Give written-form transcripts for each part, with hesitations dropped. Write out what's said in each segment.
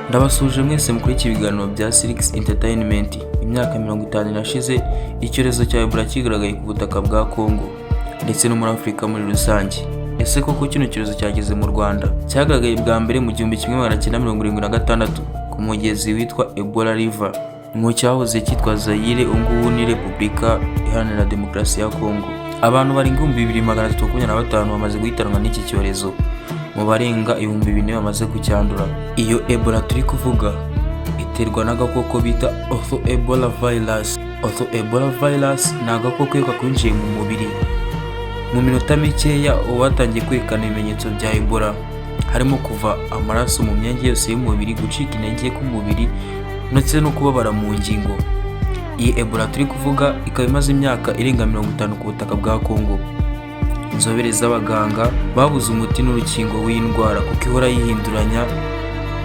Ndabasuje mwese mukuri ibiganiro bya Sirix Entertainment. Imyaka 50 irashize icyorezo cya Ebola kigaragaye ku butaka bwa Congo ndetse no muri Afrika muri rusange. Ese koko kino cyorezo cyageze mu Rwanda? Cyagaragaye bwa mbere mu 1976 ku mugezi witwa Ebola River mu cyahoze cyitwa Zaire, ngubu ni Repubulika Iharanira Demokarasi ya Congo. Abantu barenga 2325 bamaze guhitanwa n'iki cyorezo, mu barenga 2000 bamaze kucyandura. Iyo Ebola turi kuvuga iterwa n'agakoko bita Ortho Ebola virus. Ortho Ebola virus ni agakoko kakwinjiye mu mubiri mu minota mikeya uwatangiye kwerekana ibimenyetso bya Ebola, harimo kuva amaraso mu myanya yose y'umubiri, gucika intege k'umubiri ndetse no kubabara mu ngingo. Iyi Ebola turi kuvuga ikaba imaze imyaka irenga 50 ku butaka bwa Congo. Inzobere z'abaganga babuze umuti n'urukingo w'indwara kuko ihora yihinduranya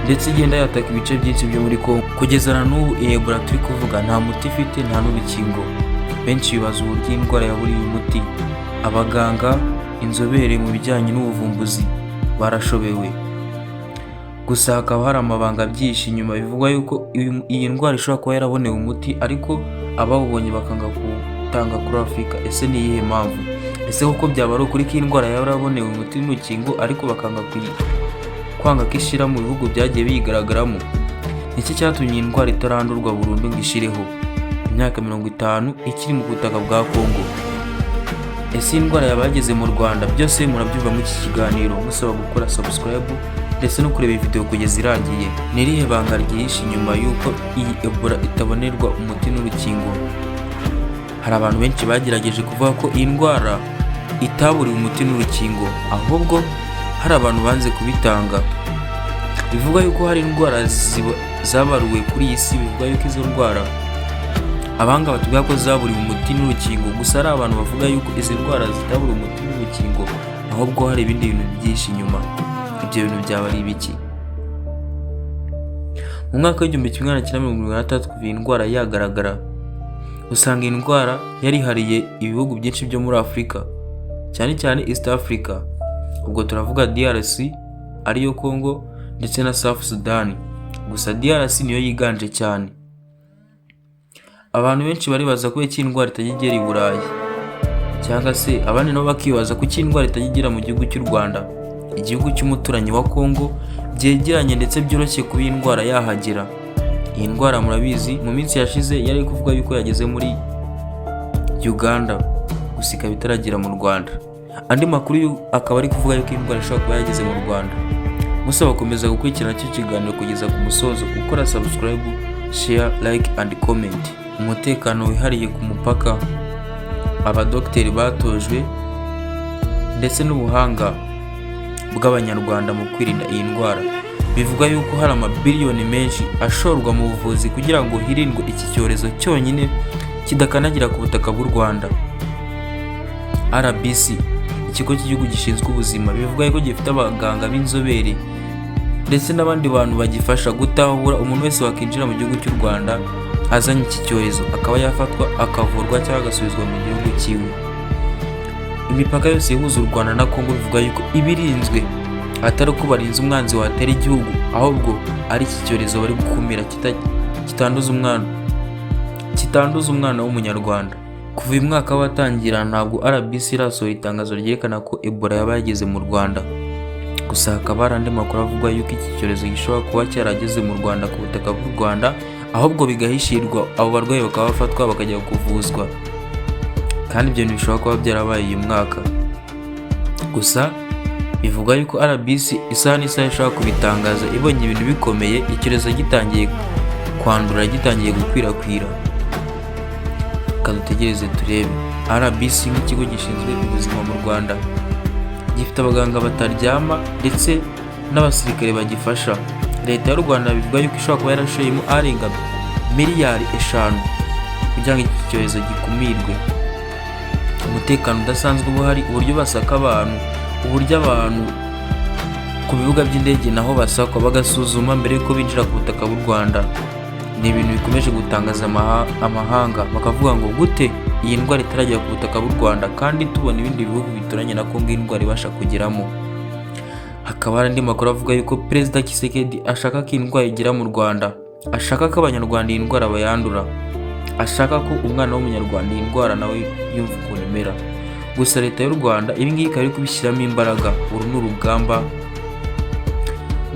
ndetse igenda yataka ibice byinshi byo muri Congo. Kugeza na n'ubu Ebola turi kuvuga nta muti ifite, nta n'urukingo. Benshi bibaza uburyo indwara yaburiye umuti. Abaganga, inzobere mu bijyanye n'ubuvumbuzi barashobewe, gusa hakaba hari amabanga byinshi nyuma bivugwa yuko iyi ndwara ishobora kuba yarabonewe umuti, ariko abawubonye bakanga gutanga kuri Afrika. Ese ni iyihe mpamvu? Ese koko byaba ari ukuri ko indwara yarabonewe umuti n'urukingo ariko bakanga kwanga ko ishira mu bihugu byagiye biyigaragaramo? Iki cyatumye iyi ndwara itarandurwa burundu ngo ishireho imyaka 50 ikiri mu butaka bwa Congo. Ese indwara yabageze mu Rwanda? Byose murabyumva muri iki kiganiro, musaba gukora subscribe ndetse no kureba video kugeza irangiye. Nirihe banga ryihishe inyuma yuko iyi Ebola itabonerwa umuti n'urukingo? Hari abantu benshi bagerageje kuvuga ko iyi ndwara itaburiwe umuti n'urukingo, ahubwo hari abantu banze kubitanga. Bivuga yuko hari indwara zabaruwe kuri iyi si, bivuga yuko izo ndwara abanga batubwira ko zaburiwe umuti n'urukingo, gusa hari abantu bavuga yuko izi ndwara zitaburiwe umuti n'urukingo, ahubwo hari ibindi bintu byinshi inyuma. Ibyo bintu byaba ari ibiki? Mu mwaka w'1983 kuva iyi ndwara yagaragara, usanga iyi ndwara yarihariye ibihugu byinshi byo muri Afrika, cyane cyane East Africa. Ubwo turavuga DRC ariyo Congo ndetse na South Sudan, gusa DRC niyo yiganje cyane. Abantu benshi baribaza ko iki ndwara itajya i Burayi, cyangwa se abandi nabo bakibaza ko iki ndwara itajya mu gihugu cy'u Rwanda, igihugu cy'umuturanyi wa Congo, byegeranye ndetse byoroshye kuba iyi ndwara yahagera. Iyi ndwara murabizi mu minsi yashize yari kuvuga yuko yageze muri Uganda, gusa ikaba itaragera mu Rwanda. Andi makuru akaba ari kuvuga yuko iyi ndwara ishobora kuba yageze mu Rwanda. Musaba komeza gukurikirana iki kiganiro kugeza ku musozo, gukora subscribe, share, like and comment. Umutekano wihariye ku mupaka, abadokiteri batojwe ndetse n'ubuhanga bw'Abanyarwanda mu kwirinda iyi ndwara. Bivuga yuko hari amabiliyoni menshi ashorwa mu buvuzi kugira ngo hirindwe iki cyorezo cyonyine kidakanagira ku butaka bw'u Rwanda. RBC, ikigo cy'igihugu gishinzwe ubuzima, bivuga yuko gifite abaganga b'inzobere ndetse n'abandi bantu bagifasha gutahura umuntu wese wakinjira mu gihugu cy'u Rwanda azanye iki cyorezo, akaba yafatwa akavurwa cyangwa agasubizwa mu gihugu cyiwe. Imipaka yose ihuza u Rwanda na Congo bivuga yuko ibirinzwe, atari uko barinze umwanzi watera igihugu, ahubwo ari iki cyorezo bari gukumira kitanduza umwana w'umunyarwanda. Kuva uyu mwaka watangira ntabwo RBC irasohora itangazo ryerekana ko Ebola yaba yageze mu Rwanda, gusa hakaba hari andi makuru avuga yuko iki cyorezo gishobora kuba cyarageze mu Rwanda ku butaka bw'u Rwanda, ahubwo bigahishirwa, abo barwayi bakaba bafatwa bakajya kuvuzwa, kandi ibyo bishobora kuba byarabaye uyu mwaka. Gusa bivuga yuko RBC isaha n'isaha ishobora kubitangaza ibonye ibintu bikomeye, icyorezo gitangiye kwandura, gitangiye gukwirakwira. Kadutegereze turebe. RBC nk'ikigo gishinzwe ubuzima mu Rwanda gifite abaganga bataryama ndetse n'abasirikare bagifasha. Leta y'u Rwanda bivuga yuko ishobora kuba yarashoyemo arenga miliyari 5 kugira ngo iki cyorezo gikumirwe. Umutekano udasanzwe ubuhari, uburyo basaka abantu, uburyo abantu ku bibuga by'indege naho basakwa bagasuzuma mbere yuko binjira ku butaka bw'u Rwanda, ni ibintu bikomeje gutangaza amahanga. Bakavuga ngo gute iyi ndwara itaragera ku butaka bw'u Rwanda kandi tubona ibindi bihugu bituranye na Congo indwara ibasha kugeramo. Hakaba hari andi makuru avuga yuko Perezida Tshisekedi ashaka ko indwara igera mu Rwanda, ashaka ko abanyarwanda iyi ndwara bayandura, ashaka ko umwana w'umunyarwanda iyi ndwara nawe yumva ukuntu imera. Gusa leta y'u Rwanda ibi ngibi ikaba iri kubishyiramo imbaraga. Uru ni urugamba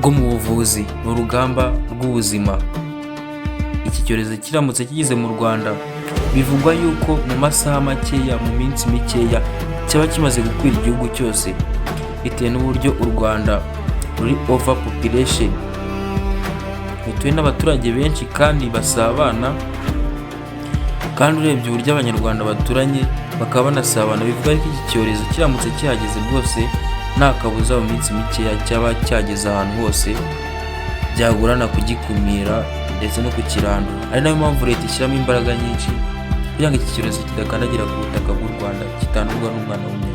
rwo mu buvuzi, ni urugamba rw'ubuzima. Iki cyorezo kiramutse kigeze mu Rwanda, bivugwa yuko mu masaha makeya, mu minsi mikeya, cyaba kimaze gukwira igihugu cyose, bitewe n'uburyo u Rwanda ruri over population, rutuwe n'abaturage benshi kandi basabana, kandi urebye uburyo abanyarwanda baturanye bakaba banasabana, bivuga ko iki cyorezo kiramutse kihageze rwose nta kabuza mu minsi mikeya cyaba cyageze ahantu hose, byagorana kugikumira ndetse no kukirandura. Ari nayo mpamvu leta ishyiramo imbaraga nyinshi kugira ngo iki cyorezo kidakandagira ku butaka bw'u Rwanda, kitandurwa n'umwana w'umuntu.